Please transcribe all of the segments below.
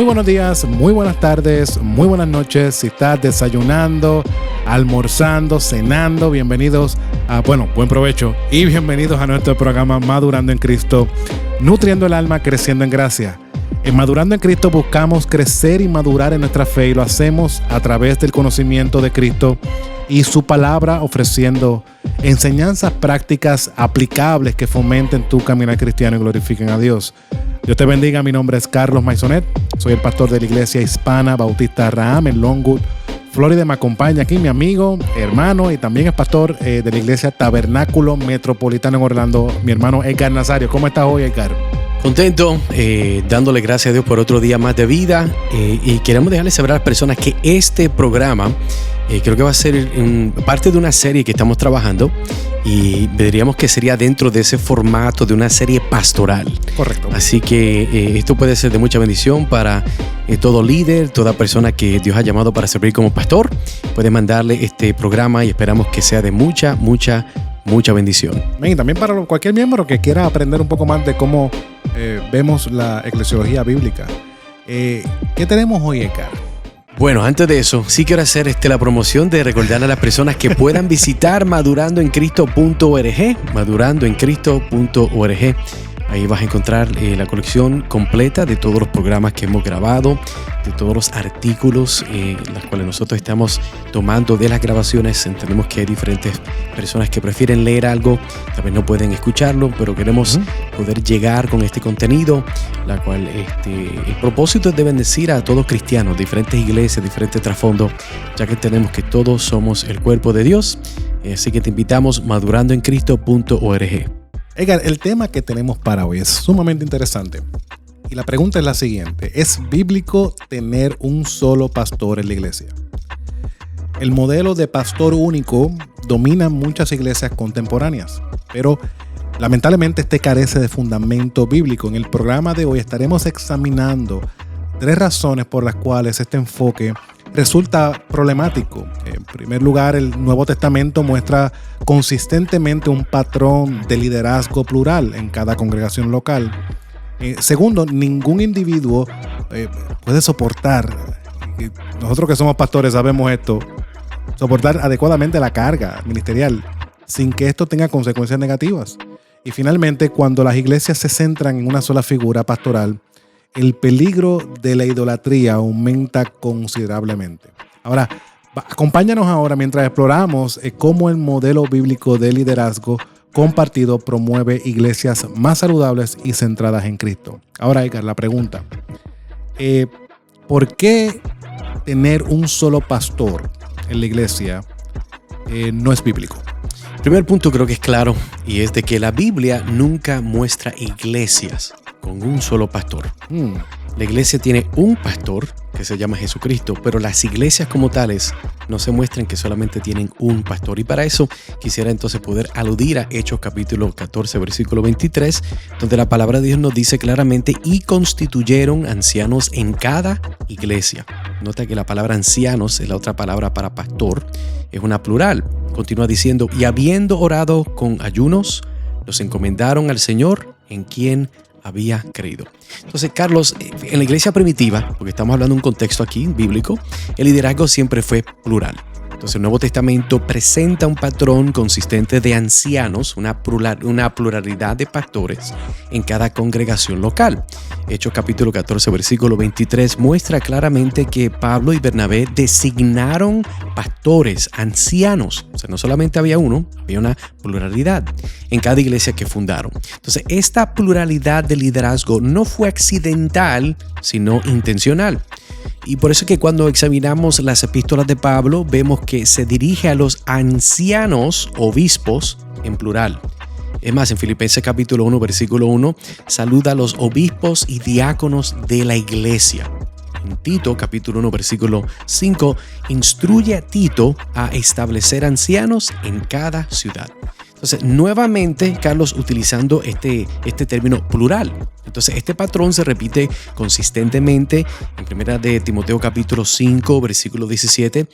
buenos días, muy buenas tardes, muy buenas noches. Si estás desayunando, almorzando, cenando, bienvenidos a, buen provecho y bienvenidos a nuestro programa Madurando en Cristo, nutriendo el alma, creciendo en gracia. En Madurando en Cristo buscamos crecer y madurar en nuestra fe y lo hacemos a través del conocimiento de Cristo y su palabra, ofreciendo enseñanzas prácticas aplicables que fomenten tu caminar cristiano y glorifiquen a Dios. Dios te bendiga, mi nombre es Carlos Maisonet, soy el pastor de la Iglesia Hispana Bautista Abraham en Longwood, Florida. Me acompaña aquí mi amigo, hermano y también es pastor de la Iglesia Tabernáculo Metropolitano en Orlando, mi hermano Edgar Nazario. ¿Cómo estás hoy, Edgar? Contento, dándole gracias a Dios por otro día más de vida y queremos dejarles saber a las personas que este programa creo que va a ser parte de una serie que estamos trabajando y diríamos que sería dentro de ese formato de una serie pastoral. Correcto. Así que esto puede ser de mucha bendición para todo líder, toda persona que Dios ha llamado para servir como pastor. Puede mandarle este programa y esperamos que sea de mucha bendición. Y también para cualquier miembro que quiera aprender un poco más de cómo vemos la eclesiología bíblica. ¿Qué tenemos hoy, Edgar? Bueno, antes de eso, sí quiero hacer la promoción de recordarle a las personas que puedan visitar madurandoencristo.org, madurandoencristo.org. Ahí vas a encontrar la colección completa de todos los programas que hemos grabado, de todos los artículos, las cuales nosotros estamos tomando de las grabaciones. Entendemos que hay diferentes personas que prefieren leer algo, tal vez no pueden escucharlo, pero queremos poder llegar con este contenido, la cual el propósito es de bendecir a todos cristianos, diferentes iglesias, diferentes trasfondos, ya que entendemos que todos somos el cuerpo de Dios. Así que te invitamos madurandoencristo.org. Edgar, el tema que tenemos para hoy es sumamente interesante. Y la pregunta es la siguiente: ¿es bíblico tener un solo pastor en la iglesia? El modelo de pastor único domina en muchas iglesias contemporáneas, pero lamentablemente carece de fundamento bíblico. En el programa de hoy estaremos examinando 3 razones por las cuales este enfoque resulta problemático. En primer lugar, el Nuevo Testamento muestra consistentemente un patrón de liderazgo plural en cada congregación local. Segundo, ningún individuo puede soportar, nosotros que somos pastores sabemos esto, soportar adecuadamente la carga ministerial sin que esto tenga consecuencias negativas. Y finalmente, cuando las iglesias se centran en una sola figura pastoral, el peligro de la idolatría aumenta considerablemente. Ahora, acompáñanos ahora mientras exploramos cómo el modelo bíblico de liderazgo compartido promueve iglesias más saludables y centradas en Cristo. Ahora, Edgar, la pregunta: ¿por qué tener un solo pastor en la iglesia no es bíblico? El primer punto creo que es claro, y es de que la Biblia nunca muestra iglesias con un solo pastor. La iglesia tiene un pastor que se llama Jesucristo, pero las iglesias como tales no se muestran que solamente tienen un pastor. Y para eso quisiera entonces poder aludir a Hechos capítulo 14, versículo 23, donde la palabra de Dios nos dice claramente: y constituyeron ancianos en cada iglesia. Nota que la palabra ancianos es la otra palabra para pastor, es una plural. Continúa diciendo: y habiendo orado con ayunos, los encomendaron al Señor en quien había creído. Entonces, Carlos, en la iglesia primitiva, porque estamos hablando de un contexto aquí bíblico, el liderazgo siempre fue plural. Entonces, el Nuevo Testamento presenta un patrón consistente de ancianos, una pluralidad de pastores en cada congregación local. Hechos capítulo 14, versículo 23 muestra claramente que Pablo y Bernabé designaron pastores, ancianos. O sea, no solamente había uno, había una pluralidad en cada iglesia que fundaron. Entonces, esta pluralidad de liderazgo no fue accidental, sino intencional. Y por eso es que cuando examinamos las epístolas de Pablo, vemos que se dirige a los ancianos, obispos, en plural. Es más, en Filipenses capítulo 1, versículo 1, saluda a los obispos y diáconos de la iglesia. En Tito capítulo 1, versículo 5, instruye a Tito a establecer ancianos en cada ciudad. Entonces, nuevamente, Carlos, utilizando este término plural. Entonces, este patrón se repite consistentemente en primera de Timoteo capítulo 5, versículo 17.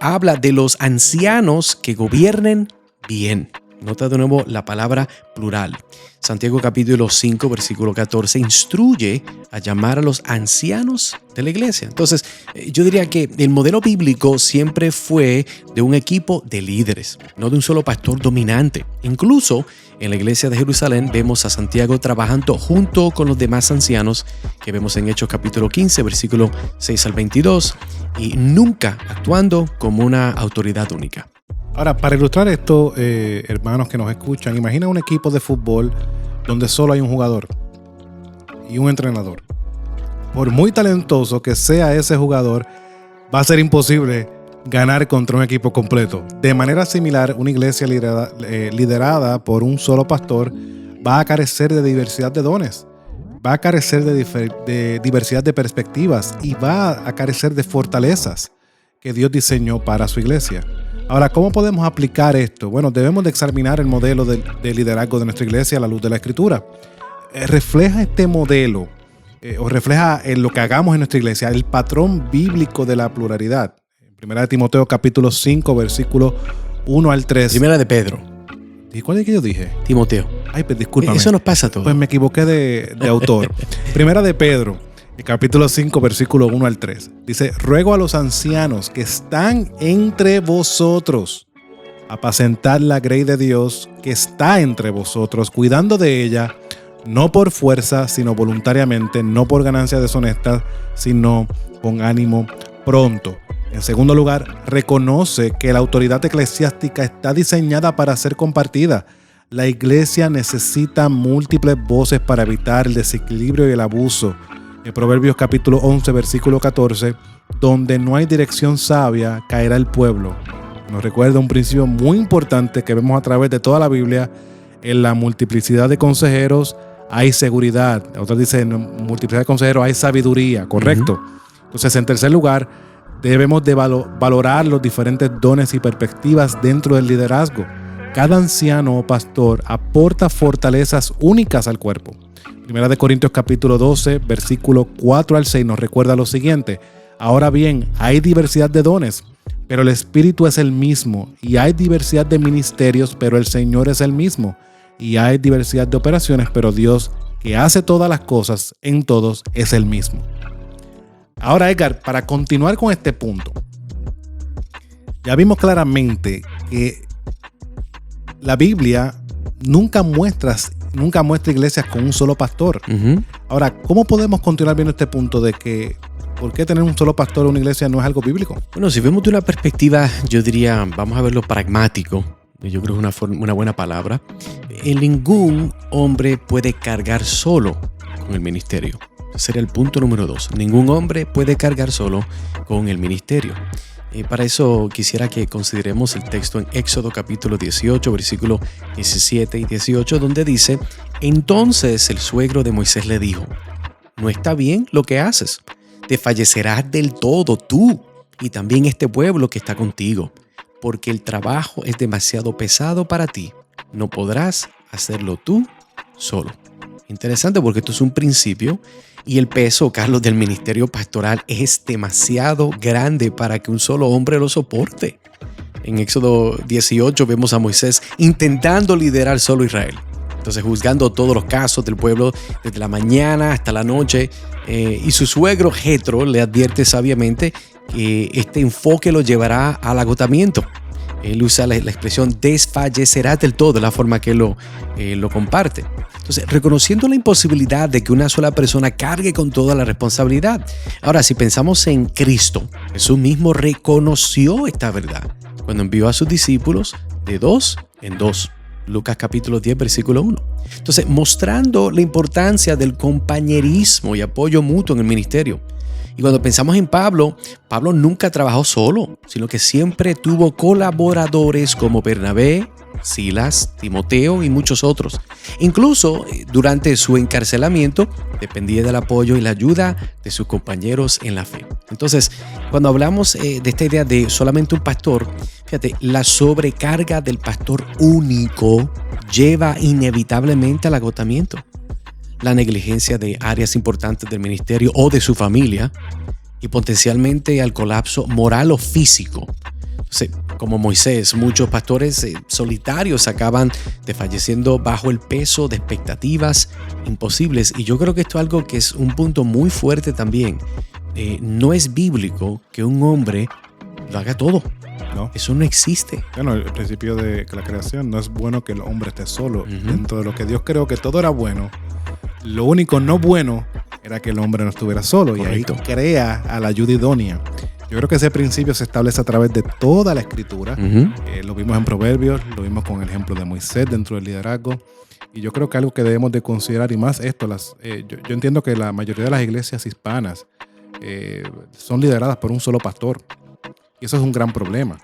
Habla de los ancianos que gobiernen bien. Nota de nuevo la palabra plural. Santiago capítulo 5, versículo 14, instruye a llamar a los ancianos de la iglesia. Entonces, yo diría que el modelo bíblico siempre fue de un equipo de líderes, no de un solo pastor dominante. Incluso en la iglesia de Jerusalén vemos a Santiago trabajando junto con los demás ancianos que vemos en Hechos capítulo 15, versículo 6 al 22, y nunca actuando como una autoridad única. Ahora, para ilustrar esto, hermanos que nos escuchan, imagina un equipo de fútbol donde solo hay un jugador y un entrenador. Por muy talentoso que sea ese jugador, va a ser imposible ganar contra un equipo completo. De manera similar, una iglesia liderada por un solo pastor va a carecer de diversidad de dones, va a carecer de diversidad de perspectivas y va a carecer de fortalezas que Dios diseñó para su iglesia. Ahora, ¿cómo podemos aplicar esto? Bueno, debemos de examinar el modelo de liderazgo de nuestra iglesia a la luz de la Escritura. ¿Refleja este modelo o refleja en lo que hagamos en nuestra iglesia el patrón bíblico de la pluralidad? Primera de Timoteo capítulo 5, versículo 1 al 3. Primera de Pedro. ¿Y cuál es que yo dije? Timoteo. Ay, pues discúlpame. Eso nos pasa a todos. Pues me equivoqué de autor. Primera de Pedro, el capítulo 5, versículo 1 al 3. Dice, ruego a los ancianos que están entre vosotros, apacentar la grey de Dios que está entre vosotros, cuidando de ella, no por fuerza, sino voluntariamente, no por ganancia deshonesta, sino con ánimo pronto. En segundo lugar, reconoce que la autoridad eclesiástica está diseñada para ser compartida. La iglesia necesita múltiples voces para evitar el desequilibrio y el abuso. En Proverbios capítulo 11, versículo 14, donde no hay dirección sabia, caerá el pueblo. Nos recuerda un principio muy importante que vemos a través de toda la Biblia. En la multiplicidad de consejeros hay seguridad. Otros dicen, en multiplicidad de consejeros hay sabiduría, ¿correcto? Entonces, en tercer lugar, debemos de valorar los diferentes dones y perspectivas dentro del liderazgo. Cada anciano o pastor aporta fortalezas únicas al cuerpo. Primera de Corintios capítulo 12, versículo 4 al 6 nos recuerda lo siguiente. Ahora bien, hay diversidad de dones, pero el Espíritu es el mismo. Y hay diversidad de ministerios, pero el Señor es el mismo. Y hay diversidad de operaciones, pero Dios, que hace todas las cosas en todos, es el mismo. Ahora, Edgar, para continuar con este punto, ya vimos claramente que la Biblia nunca muestra iglesias con un solo pastor. Ahora, ¿cómo podemos continuar viendo este punto de que por qué tener un solo pastor en una iglesia no es algo bíblico? Bueno, si vemos de una perspectiva, yo diría, vamos a verlo pragmático. Yo creo que es una buena palabra. Ningún hombre puede cargar solo con el ministerio. Ese sería el punto número 2. Ningún hombre puede cargar solo con el ministerio. Para eso quisiera que consideremos el texto en Éxodo capítulo 18, versículos 17 y 18, donde dice, entonces el suegro de Moisés le dijo, no está bien lo que haces, te fallecerás del todo tú y también este pueblo que está contigo, porque el trabajo es demasiado pesado para ti, no podrás hacerlo tú solo. Interesante porque esto es un principio y el peso, Carlos, del ministerio pastoral es demasiado grande para que un solo hombre lo soporte. En Éxodo 18 vemos a Moisés intentando liderar solo Israel. Entonces juzgando todos los casos del pueblo desde la mañana hasta la noche. Y su suegro Jetro le advierte sabiamente que este enfoque lo llevará al agotamiento. Él usa la expresión desfallecerá del todo, la forma que lo comparte. Entonces, reconociendo la imposibilidad de que una sola persona cargue con toda la responsabilidad. Ahora, si pensamos en Cristo, Jesús mismo reconoció esta verdad cuando envió a sus discípulos de 2 en 2. Lucas capítulo 10, versículo 1. Entonces, mostrando la importancia del compañerismo y apoyo mutuo en el ministerio. Y cuando pensamos en Pablo, Pablo nunca trabajó solo, sino que siempre tuvo colaboradores como Bernabé, Silas, Timoteo y muchos otros. Incluso durante su encarcelamiento dependía del apoyo y la ayuda de sus compañeros en la fe. Entonces, cuando hablamos de esta idea de solamente un pastor, fíjate, la sobrecarga del pastor único lleva inevitablemente al agotamiento, la negligencia de áreas importantes del ministerio o de su familia y potencialmente al colapso moral o físico. Entonces, Como Moisés, muchos pastores solitarios acaban desfalleciendo bajo el peso de expectativas imposibles. Y yo creo que esto es algo que es un punto muy fuerte también. No es bíblico que un hombre lo haga todo. ¿No? Eso no existe. Bueno, el principio de la creación, no es bueno que el hombre esté solo. Dentro de lo que Dios creó que todo era bueno, lo único no bueno era que el hombre no estuviera solo. Correcto. Y ahí crea a la ayuda idónea. Yo creo que ese principio se establece a través de toda la escritura. Lo vimos en Proverbios, lo vimos con el ejemplo de Moisés dentro del liderazgo. Y yo creo que algo que debemos de considerar, y más esto, yo entiendo que la mayoría de las iglesias hispanas son lideradas por un solo pastor. Y eso es un gran problema,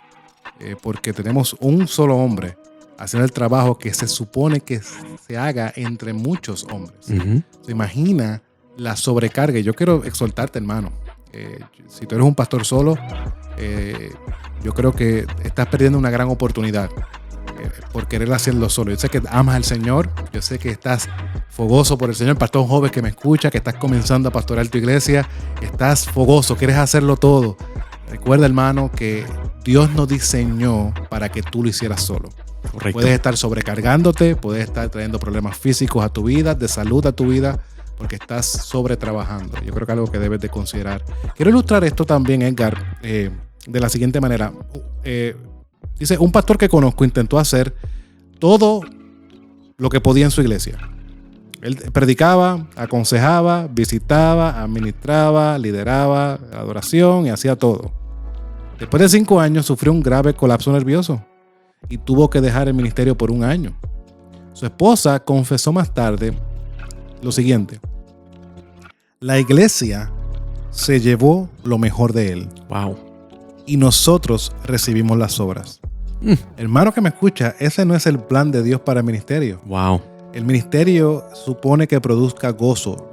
porque tenemos un solo hombre haciendo el trabajo que se supone que se haga entre muchos hombres. Se imagina la sobrecarga. Y yo quiero exhortarte, hermano. Si tú eres un pastor solo, yo creo que estás perdiendo una gran oportunidad por querer hacerlo solo. Yo sé que amas al Señor, yo sé que estás fogoso por el Señor, pastor joven que me escucha, que estás comenzando a pastorear tu iglesia, estás fogoso, quieres hacerlo todo. Recuerda, hermano, que Dios nos diseñó para que tú lo hicieras solo. Correcto. Puedes estar sobrecargándote, puedes estar trayendo problemas físicos a tu vida, de salud a tu vida, porque estás sobretrabajando. Yo creo que es algo que debes de considerar. Quiero ilustrar esto también, Edgar, de la siguiente manera. Dice, un pastor que conozco intentó hacer todo lo que podía en su iglesia. Él predicaba, aconsejaba, visitaba, administraba, lideraba adoración y hacía todo. Después de 5 años sufrió un grave colapso nervioso y tuvo que dejar el ministerio por 1 año. Su esposa confesó más tarde lo siguiente: la iglesia se llevó lo mejor de él. Wow. Y nosotros recibimos las obras. Hermano que me escucha, ese no es el plan de Dios para el ministerio. Wow. El ministerio supone que produzca gozo.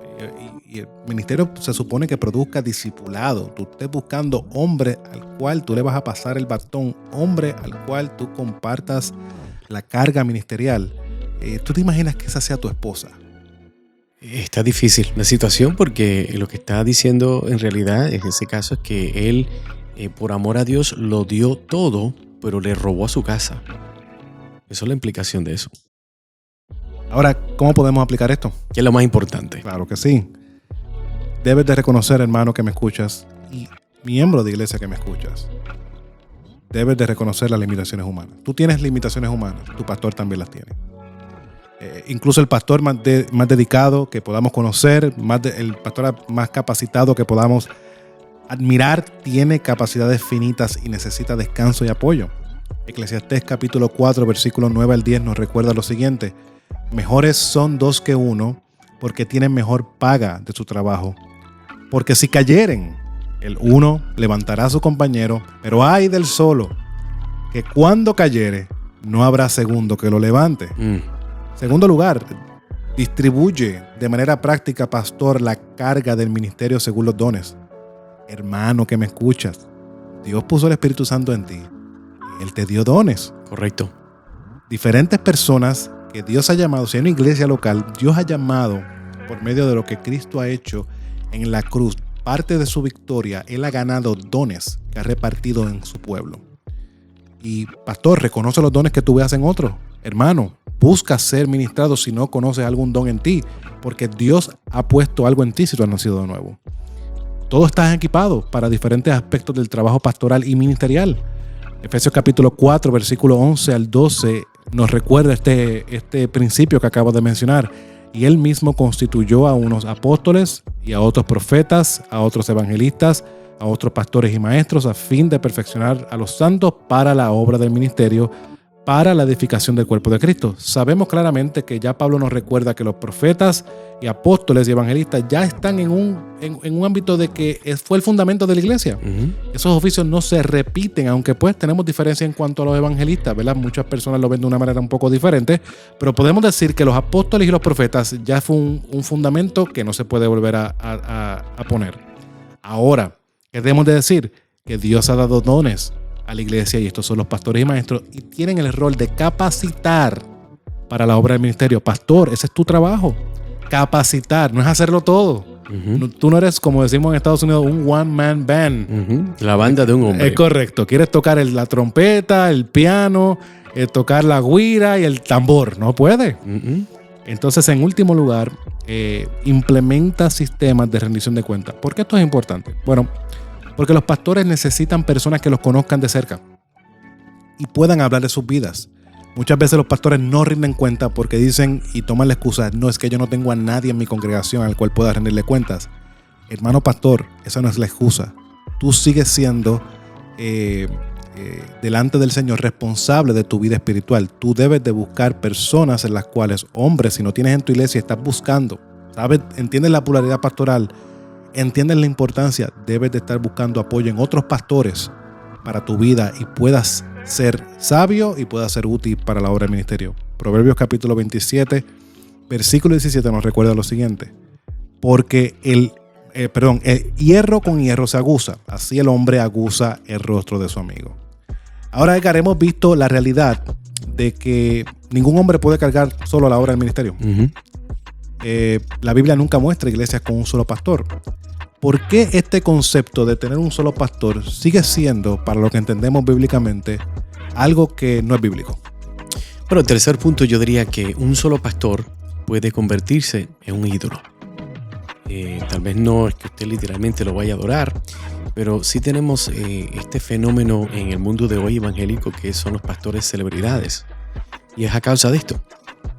Y el ministerio se supone que produzca discipulado. Tú estés buscando hombre al cual tú le vas a pasar el bastón, hombre al cual tú compartas la carga ministerial. ¿Tú te imaginas que esa sea tu esposa? Está difícil la situación, porque lo que está diciendo en realidad en ese caso es que él, por amor a Dios, lo dio todo, pero le robó a su casa. Esa es la implicación de eso. Ahora, ¿cómo podemos aplicar esto? ¿Qué es lo más importante? Claro que sí. Debes de reconocer, hermano que me escuchas, y miembro de iglesia que me escuchas, debes de reconocer las limitaciones humanas. Tú tienes limitaciones humanas, tu pastor también las tiene. Incluso el pastor más dedicado que podamos conocer, el pastor más capacitado que podamos admirar, tiene capacidades finitas y necesita descanso y apoyo. Eclesiastés capítulo 4, versículos 9 al 10 nos recuerda lo siguiente: mejores son 2 que 1, porque tienen mejor paga de su trabajo. Porque si cayeren, el uno levantará a su compañero, pero ay del solo, que cuando cayere, no habrá segundo que lo levante. Segundo lugar, distribuye de manera práctica, pastor, la carga del ministerio según los dones. Hermano que me escuchas, Dios puso el Espíritu Santo en ti. Él te dio dones. Correcto. Diferentes personas que Dios ha llamado, si hay una iglesia local, Dios ha llamado por medio de lo que Cristo ha hecho en la cruz. Parte de su victoria, Él ha ganado dones que ha repartido en su pueblo. Y pastor, reconoce los dones que tú veas en otros. Hermano, busca ser ministrado si no conoces algún don en ti, porque Dios ha puesto algo en ti si tú has nacido de nuevo. Todos están equipados para diferentes aspectos del trabajo pastoral y ministerial. Efesios capítulo 4, versículo 11 al 12 nos recuerda este principio que acabo de mencionar. Y Él mismo constituyó a unos apóstoles y a otros profetas, a otros evangelistas, a otros pastores y maestros, a fin de perfeccionar a los santos para la obra del ministerio, para la edificación del cuerpo de Cristo. Sabemos claramente que ya Pablo nos recuerda que los profetas y apóstoles y evangelistas ya están en un ámbito de que fue el fundamento de la iglesia. Esos oficios no se repiten, aunque pues tenemos diferencia en cuanto a los evangelistas, ¿verdad? Muchas personas lo ven de una manera un poco diferente, pero podemos decir que los apóstoles y los profetas ya fue un fundamento que no se puede volver a poner. Ahora, ¿qué debemos de decir? Que Dios ha dado dones a la iglesia, y estos son los pastores y maestros, y tienen el rol de capacitar para la obra del ministerio. Pastor, ese es tu trabajo. Capacitar, no es hacerlo todo. Tú no eres, como decimos en Estados Unidos, un one-man band. La banda de un hombre. Es correcto. Quieres tocar la trompeta, el piano, tocar la güira y el tambor. No puede. Entonces, en último lugar, implementa sistemas de rendición de cuentas. ¿Por qué esto es importante? Bueno, porque los pastores necesitan personas que los conozcan de cerca y puedan hablar de sus vidas. Muchas veces los pastores no rinden cuenta porque dicen y toman la excusa, no, es que yo no tengo a nadie en mi congregación al cual pueda rendirle cuentas. Hermano pastor, esa no es la excusa. Tú sigues siendo delante del Señor responsable de tu vida espiritual. Tú debes de buscar personas en las cuales, hombres, si no tienes en tu iglesia, estás buscando. ¿Sabes? ¿Entiendes la pluralidad pastoral? ¿Entiendes la importancia? Debes de estar buscando apoyo en otros pastores para tu vida y puedas ser sabio y pueda ser útil para la obra del ministerio. Proverbios capítulo 27, versículo 17 nos recuerda lo siguiente. Porque el hierro con hierro se aguza, así el hombre aguza el rostro de su amigo. Ahora, Edgar, hemos visto la realidad de que ningún hombre puede cargar solo la obra del ministerio. La Biblia nunca muestra iglesias con un solo pastor. ¿Por qué este concepto de tener un solo pastor sigue siendo, para lo que entendemos bíblicamente, algo que no es bíblico? Bueno, el tercer punto, yo diría que un solo pastor puede convertirse en un ídolo. Tal vez no es que usted literalmente lo vaya a adorar, pero sí tenemos este fenómeno en el mundo de hoy evangélico que son los pastores celebridades. Y es a causa de esto.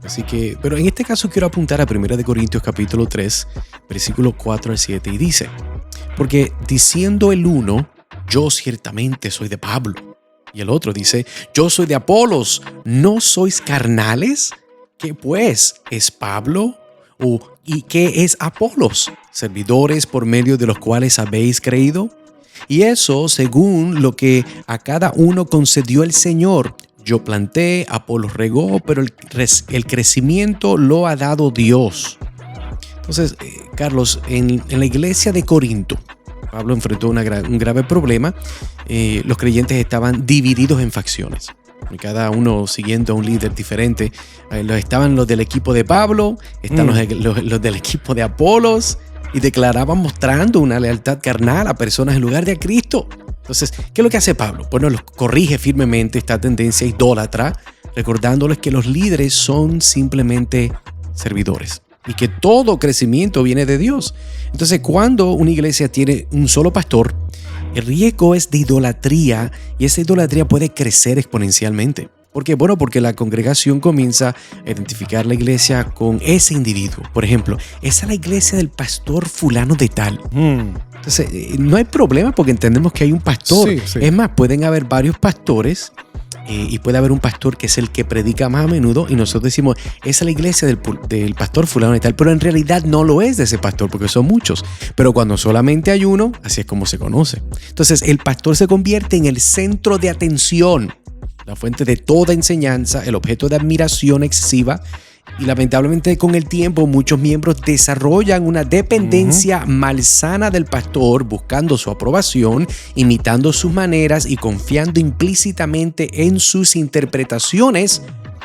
Así que, pero en este caso quiero apuntar a 1 Corintios capítulo 3, versículo 4 al 7, y dice: porque diciendo el uno, yo ciertamente soy de Pablo, y el otro dice, yo soy de Apolos, ¿no sois carnales? ¿Qué pues es Pablo? ¿Y qué es Apolos? Servidores por medio de los cuales habéis creído. Y eso según lo que a cada uno concedió el Señor. Yo planté, Apolos regó, pero el crecimiento lo ha dado Dios. Entonces, Carlos, en la iglesia de Corinto, Pablo enfrentó un grave problema. Los creyentes estaban divididos en facciones, cada uno siguiendo a un líder diferente. Estaban los del equipo de Pablo, están los del equipo de Apolos, y declaraban mostrando una lealtad carnal a personas en lugar de a Cristo. Entonces, ¿qué es lo que hace Pablo? Bueno, los corrige firmemente esta tendencia idólatra, recordándoles que los líderes son simplemente servidores y que todo crecimiento viene de Dios. Entonces, cuando una iglesia tiene un solo pastor, el riesgo es de idolatría, y esa idolatría puede crecer exponencialmente. ¿Por qué? Bueno, porque la congregación comienza a identificar la iglesia con ese individuo. Por ejemplo, esa es la iglesia del pastor fulano de tal. Entonces, no hay problema porque entendemos que hay un pastor. Sí. Es más, pueden haber varios pastores y puede haber un pastor que es el que predica más a menudo, y nosotros decimos, esa es la iglesia del pastor fulano de tal, pero en realidad no lo es de ese pastor porque son muchos. Pero cuando solamente hay uno, así es como se conoce. Entonces, el pastor se convierte en el centro de atención, la fuente de toda enseñanza, el objeto de admiración excesiva. Y lamentablemente con el tiempo muchos miembros desarrollan una dependencia malsana del pastor, buscando su aprobación, imitando sus maneras y confiando implícitamente en sus interpretaciones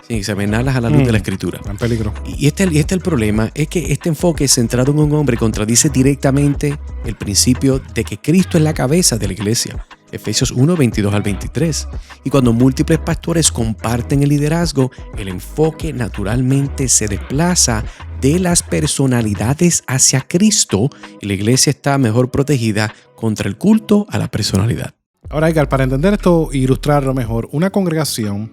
sin examinarlas a la luz de la Escritura. Gran peligro. Y este es el problema, es que este enfoque centrado en un hombre contradice directamente el principio de que Cristo es la cabeza de la iglesia. Efesios 1, 22 al 23. Y cuando múltiples pastores comparten el liderazgo, el enfoque naturalmente se desplaza de las personalidades hacia Cristo, y la iglesia está mejor protegida contra el culto a la personalidad. Ahora, Edgar, para entender esto e ilustrarlo mejor, una congregación,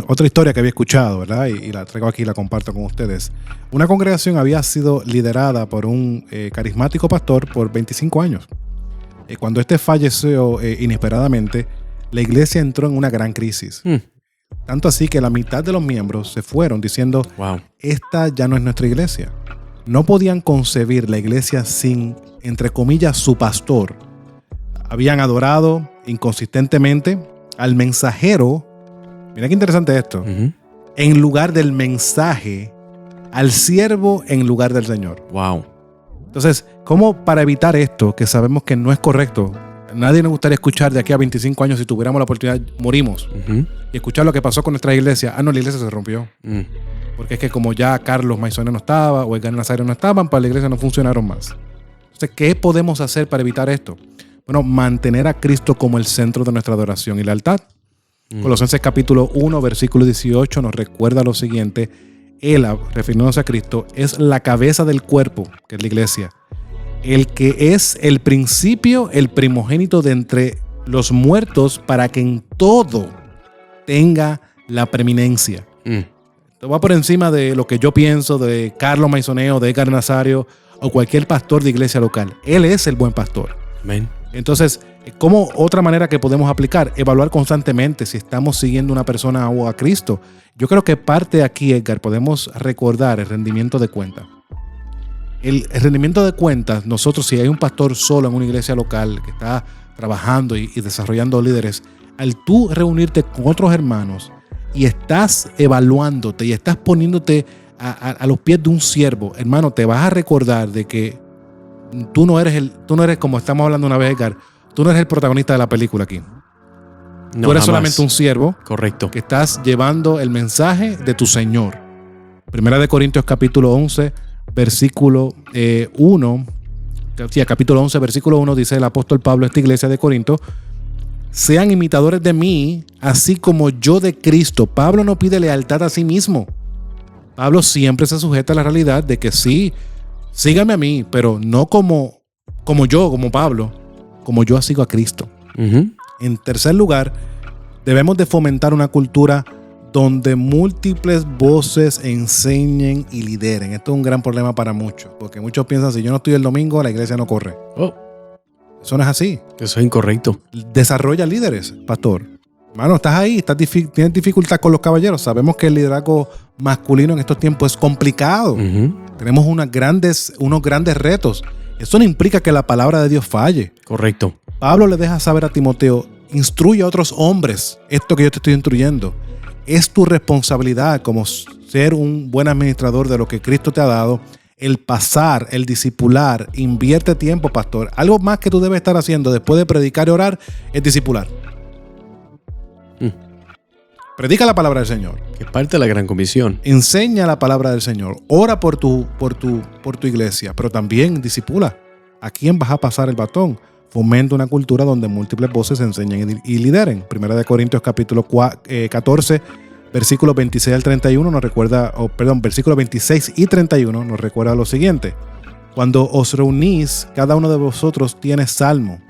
otra historia que había escuchado, ¿verdad? Y la traigo aquí y la comparto con ustedes. Una congregación había sido liderada por un carismático pastor por 25 años. Cuando este falleció inesperadamente, la iglesia entró en una gran crisis. Tanto así que la mitad de los miembros se fueron diciendo, esta ya no es nuestra iglesia. No podían concebir la iglesia sin, entre comillas, su pastor. Habían adorado inconsistentemente al mensajero, mira qué interesante esto, en lugar del mensaje, al siervo en lugar del Señor. Wow. Entonces, ¿cómo para evitar esto, que sabemos que no es correcto, Nadie nos gustaría escuchar de aquí a 25 años, si tuviéramos la oportunidad, morimos. Y escuchar lo que pasó con nuestra iglesia. No, la iglesia se rompió. Porque es que como ya Carlos Maisonet no estaba o Edgar Nazario no estaban, para la iglesia no funcionaron más. Entonces, ¿qué podemos hacer para evitar esto? Bueno, mantener a Cristo como el centro de nuestra adoración y lealtad. Colosenses capítulo 1, versículo 18 nos recuerda lo siguiente. Él, refiriéndose a Cristo, es la cabeza del cuerpo, que es la iglesia. El que es el principio, el primogénito de entre los muertos, para que en todo tenga la preeminencia. Esto va por encima de lo que yo pienso de Carlos Maisonet, de Edgar Nazario o cualquier pastor de iglesia local. Él es el buen pastor. Amén. Entonces, ¿cómo otra manera que podemos aplicar? Evaluar constantemente si estamos siguiendo a una persona o a Cristo. Yo creo que parte de aquí, Edgar, podemos recordar el rendimiento de cuentas. El rendimiento de cuentas, nosotros, si hay un pastor solo en una iglesia local que está trabajando y desarrollando líderes, al tú reunirte con otros hermanos y estás evaluándote y estás poniéndote a los pies de un siervo, hermano, te vas a recordar de que tú no eres, como estamos hablando una vez, Edgar, tú no eres el protagonista de la película aquí. No, tú eres jamás. solamente un siervo. Correcto. Que estás llevando el mensaje de tu Señor. Primera de Corintios capítulo 11, versículo 1. Sí, capítulo 11, versículo 1 dice el apóstol Pablo a esta iglesia de Corinto: sean imitadores de mí, así como yo de Cristo. Pablo no pide lealtad a sí mismo. Pablo siempre se sujeta a la realidad de que sí, síganme a mí, pero no como Pablo, como yo sigo a Cristo. En tercer lugar, debemos de fomentar una cultura donde múltiples voces enseñen y lideren. Esto es un gran problema para muchos, porque muchos piensan, si yo no estoy el domingo, la iglesia no corre. Eso no es así. Eso es incorrecto. Desarrolla líderes, pastor. Hermano, estás ahí, tienes dificultad con los caballeros. Sabemos que el liderazgo masculino en estos tiempos es complicado. Tenemos unos grandes retos. Eso no implica que la palabra de Dios falle. Correcto. Pablo le deja saber a Timoteo: instruye a otros hombres esto que yo te estoy instruyendo. Es tu responsabilidad como ser un buen administrador de lo que Cristo te ha dado, el pasar, el discipular. Invierte tiempo, pastor. Algo más que tú debes estar haciendo después de predicar y orar es discipular. Predica la palabra del Señor. Que es parte de la gran comisión. Enseña la palabra del Señor. Ora por tu iglesia, pero también discipula. ¿A quién vas a pasar el batón? Fomenta una cultura donde múltiples voces enseñen y lideren. Primera de Corintios capítulo 14, versículos 26 al 31 nos recuerda, versículos 26 y 31 nos recuerda lo siguiente: cuando os reunís, cada uno de vosotros tiene salmo,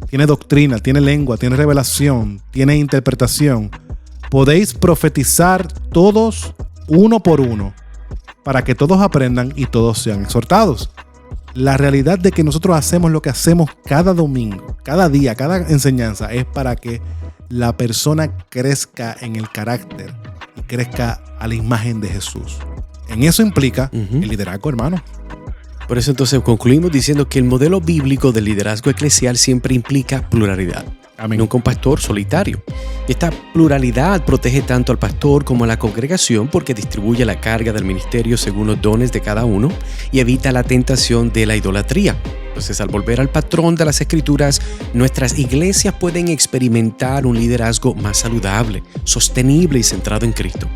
tiene doctrina, tiene lengua, tiene revelación, tiene interpretación. Podéis profetizar todos uno por uno, para que todos aprendan y todos sean exhortados. La realidad de que nosotros hacemos lo que hacemos cada domingo, cada día, cada enseñanza, es para que la persona crezca en el carácter y crezca a la imagen de Jesús. En eso implica el liderazgo, hermano. Por eso entonces concluimos diciendo que el modelo bíblico del liderazgo eclesial siempre implica pluralidad. Amén. Nunca un pastor solitario. Esta pluralidad protege tanto al pastor como a la congregación porque distribuye la carga del ministerio según los dones de cada uno y evita la tentación de la idolatría. Entonces, al volver al patrón de las Escrituras, nuestras iglesias pueden experimentar un liderazgo más saludable, sostenible y centrado en Cristo.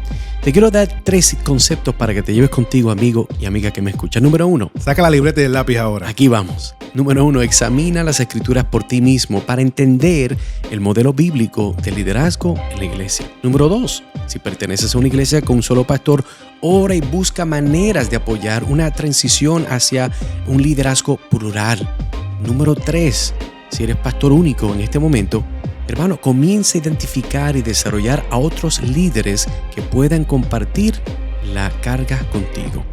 Te quiero dar 3 conceptos para que te lleves contigo, amigo y amiga que me escucha. Número 1. Saca la libreta y el lápiz ahora. Aquí vamos. Número 1. Examina las Escrituras por ti mismo para entender el modelo bíblico de liderazgo en la iglesia. Número 2. Si perteneces a una iglesia con un solo pastor, ora y busca maneras de apoyar una transición hacia un liderazgo plural. Número 3. Si eres pastor único en este momento, hermano, comienza a identificar y desarrollar a otros líderes que puedan compartir la carga contigo.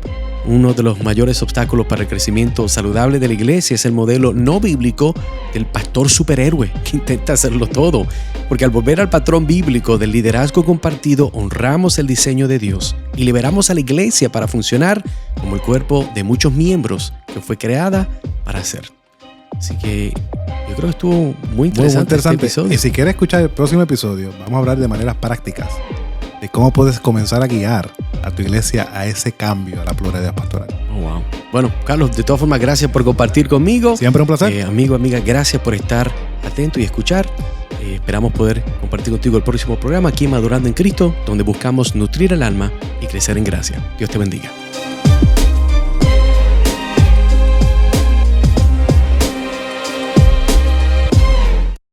Uno de los mayores obstáculos para el crecimiento saludable de la iglesia es el modelo no bíblico del pastor superhéroe que intenta hacerlo todo. Porque al volver al patrón bíblico del liderazgo compartido, honramos el diseño de Dios y liberamos a la iglesia para funcionar como el cuerpo de muchos miembros que fue creada para ser. Así que yo creo que estuvo muy interesante este episodio. Y si quieres escuchar el próximo episodio, vamos a hablar de maneras prácticas de cómo puedes comenzar a guiar a tu iglesia a ese cambio, a la pluralidad pastoral. Oh, wow. Wow. Bueno, Carlos, de todas formas, gracias por compartir conmigo. Siempre un placer. Amigo, amiga, gracias por estar atento y escuchar. Esperamos poder compartir contigo el próximo programa aquí en Madurando en Cristo, donde buscamos nutrir el alma y crecer en gracia. Dios te bendiga.